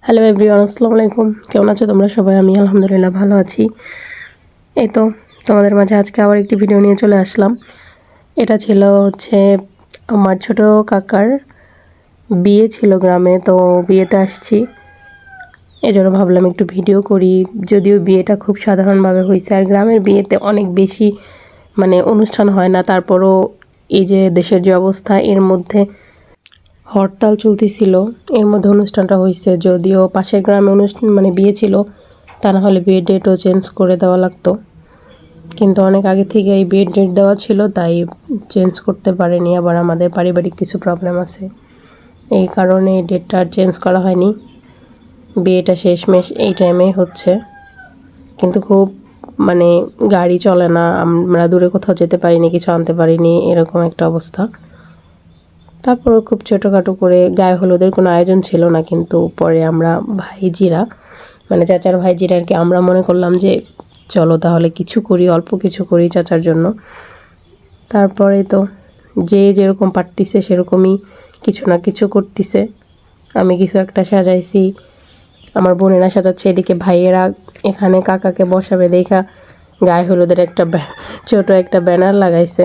Hello everyone, আসসালামু আলাইকুম। কেমন আছো তোমরা সবাই? আমি আলহামদুলিল্লাহ ভালো আছি। এই তো তোমাদের মাঝে আজকে আবার একটি ভিডিও নিয়ে চলে আসলাম। এটা ছিল আমার ছোট কাকার বিয়ে ছিল গ্রামে, তো বিয়েতে আসছি, এই জন্য ভাবলাম একটু ভিডিও করি। যদিও বিয়েটা খুব সাধারণভাবে হয়েছে, আর গ্রামের বিয়েতে অনেক বেশি অনুষ্ঠান হয় না, তারপরও এই যে দেশের যে অবস্থা, এর মধ্যে হরতাল চলতেছিল, এর মধ্যে অনুষ্ঠানটা হয়েছে। যদিও পাশের গ্রামে বিয়ে ছিল, তা না হলে বিয়ের ডেটও চেঞ্জ করে দেওয়া লাগতো, কিন্তু অনেক আগে থেকে এই বিয়ের ডেট দেওয়া ছিল, তাই চেঞ্জ করতে পারেনি। আবার আমাদের পারিবারিক কিছু প্রবলেম আছে, এই কারণে ডেটটা আর চেঞ্জ করা হয়নি। বিয়েটা শেষমেশ এই টাইমে হচ্ছে, কিন্তু খুব গাড়ি চলে না, আমরা দূরে কোথাও যেতে পারিনি, কিছু আনতে পারিনি, এরকম একটা অবস্থা। তারপরেও খুব ছোটোখাটো করে গায়ে হলুদের কোনো আয়োজন ছিল না, কিন্তু পরে আমরা ভাইজিরা চাচার ভাইজিরা আর কি, আমরা মনে করলাম যে চলো তাহলে কিছু করি, অল্প কিছু করি চাচার জন্য। তারপরে তো যে যেরকম পারতিছে সেরকমই কিছু না কিছু করতেছে। আমি কিছু একটা সাজাইছি, আমার বোনেরা সাজাচ্ছে, এদিকে ভাইয়েরা এখানে কাকাকে বসাবে দেখা গায়ে হলুদের ছোট একটা ব্যানার লাগাইছে।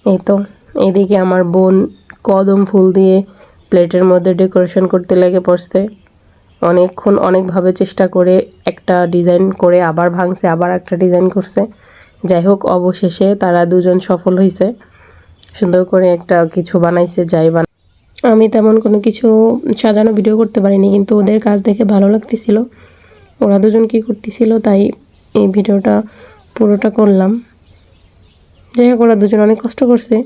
এই তো এদিকে আমার বোন কদম ফুল দিয়ে প্লেটের মধ্যে ডেকোরেশন করতে লেগে পড়ছে। অনেকক্ষণ অনেকভাবে চেষ্টা করে একটা ডিজাইন করে আবার ভাঙছে, আবার একটা ডিজাইন করছে। যাই হোক, অবশেষে তারা দুজন সফল হয়েছে, সুন্দর করে একটা কিছু বানাইছে। আমি তেমন কোনো কিছু সাজানো ভিডিও করতে পারিনি, কিন্তু ওদের কাজ দেখে ভালো লাগতেছিল, ওরা দুজন কী করতেছিল, তাই এই ভিডিওটা পুরোটা করলাম। যাই হোক, ওরা দুজন অনেক কষ্ট করছে,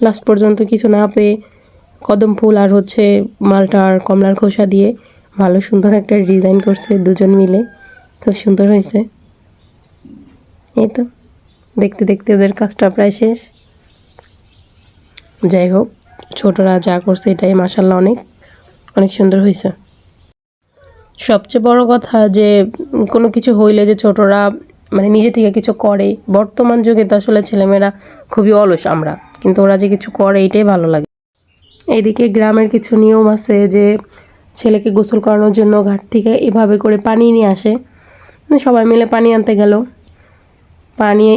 লাস্ট পর্যন্ত কিছু না পেয়ে কদম ফুল আর মালটা আর কমলার খোসা দিয়ে ভালো সুন্দর একটা ডিজাইন করছে দুজন মিলে, খুব সুন্দর হয়েছে। এই তো দেখতে দেখতে ওদের কাজটা প্রায় শেষ। যাই হোক, ছোটরা যা করছে এটাই মাশাআল্লাহ অনেক অনেক সুন্দর হয়েছে। সবচেয়ে বড় কথা যে কোনো কিছু হইলে যে ছোটরা নিজে থেকে কিছু করে। বর্তমান যুগে তো আসলে ছেলেমেয়েরা খুবই অলস, আমরা কিন্তু ওরা যে কিছু করে এটাই ভালো লাগে। এইদিকে গ্রামের কিছু নিয়ম আছে যে ছেলেকে গোসল করানোর জন্য ঘাট থেকে এভাবে করে পানি নিয়ে আসে, সবাই মিলে পানি আনতে গেল।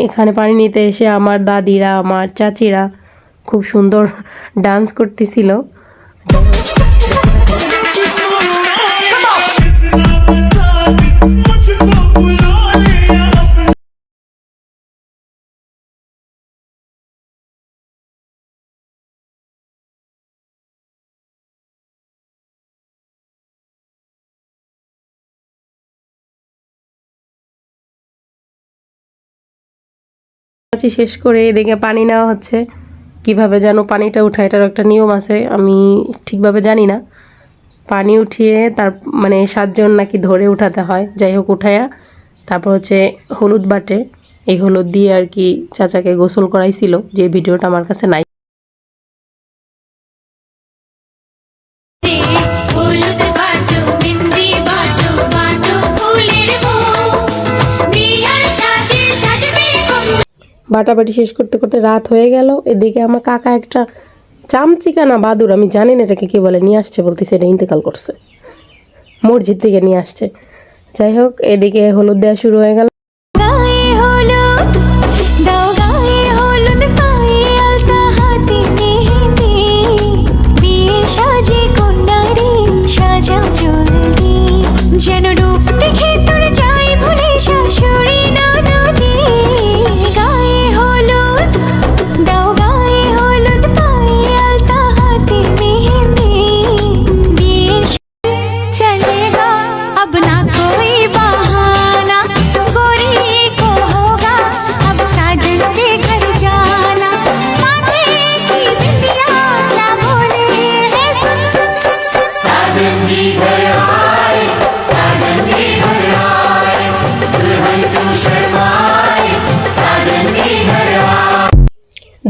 এখানে পানি নিতে এসে আমার দাদিরা, আমার চাচিরা খুব সুন্দর ডান্স করতেছিল। শেষ করে এদিকে পানি নেওয়া হচ্ছে, কিভাবে যেন পানিটা উঠায়, এটার একটা নিয়ম আছে, আমি ঠিকভাবে জানি না। পানি উঠিয়ে তার 7জন নাকি ধরে উঠাতে হয়। যাই হোক, উঠায়া তারপর হলুদ বাটে, এই হলুদ দিয়ে আর কি চাচাকে গোসল করাইছিল, যে ভিডিওটা আমার কাছে নাই। বাটাবাটি শেষ করতে করতে রাত হয়ে গেল। এদিকে আমার কাকা একটা চামচিকা না বাদুর, আমি জানি না এটাকে কি বলে, নিয়ে আসছে, বলতেছে এটা ইন্তেকাল করছে, মসজিদ থেকে নিয়ে আসছে। যাই হোক, এদিকে হলুদ দেওয়া শুরু হয়ে গেল।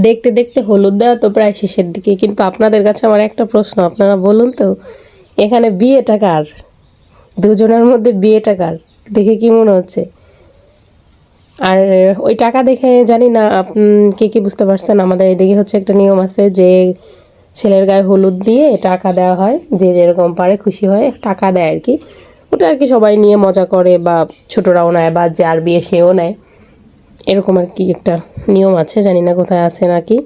দেখতে দেখতে হলুদ দেওয়া তো প্রায় শেষের দিকে, কিন্তু আপনাদের কাছে আমার একটা প্রশ্ন, আপনারা বলুন তো, এখানে বিয়েটা কার? দুজনের মধ্যে বিয়েটা কার? দেখে কি মনে হচ্ছে? আর ওই টাকা দেখে জানি না কে কি বুঝতে পারছেন। আমাদের এদিকে একটা নিয়ম আছে যে ছেলের গায়ে হলুদ দিয়ে টাকা দেওয়া হয়, যে যেরকম পারে খুশি হয় টাকা দেয় আর কি। ওটা আর কি সবাই নিয়ে মজা করে, বা ছোটরাও নেয়, বা যার বিয়ে সেও নেয়, এরকম আর কি একটা নিয়ম আছে, জানি না কোথায় আছে নাকি।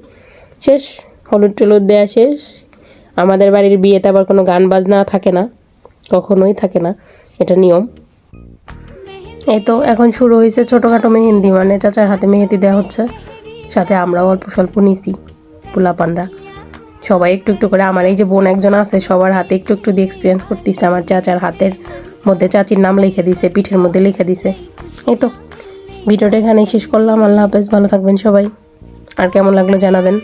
শেষ, হলুদ টলুদ দেওয়া শেষ। আমাদের বাড়ির বিয়েতে আবার কোনো গান বাজনা থাকে না, কখনোই থাকে না, এটা নিয়ম। এই তো এখন শুরু হয়েছে ছোটোখাটো মেহেন্দি, মানে চাচার হাতে মেহেন্দি দেওয়া হচ্ছে, সাথে আমরাও অল্প স্বল্প নিছি, পোলাপানরা সবাই একটু একটু করে। আমার এই যে বোন একজন আছে, সবার হাতে একটু একটু দিয়ে এক্সপিরিয়েন্স করতেছে। আমার চাচার হাতের মধ্যে চাচির নাম লিখে দিছে, পিঠের মধ্যে লিখে দিছে। এই তো ভিডিওটা এখানেই শেষ করলাম। আল্লাহ হাফেজ, ভালো থাকবেন সবাই। আর কেমন লাগলো জানাবেন।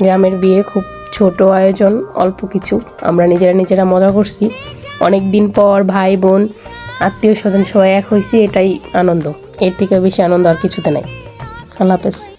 গ্রামের বিয়ে খুব ছোট আয়োজন, অল্প কিছু, আমরা নিজেরা মজা করছি। অনেক দিন পর ভাই বোন আত্মীয় স্বজন সবাই এক হয়েছি, এটাই আনন্দ। এর থেকে বেশি আনন্দ আর কিছুতে নাই। আল্লাহ হাফেজ।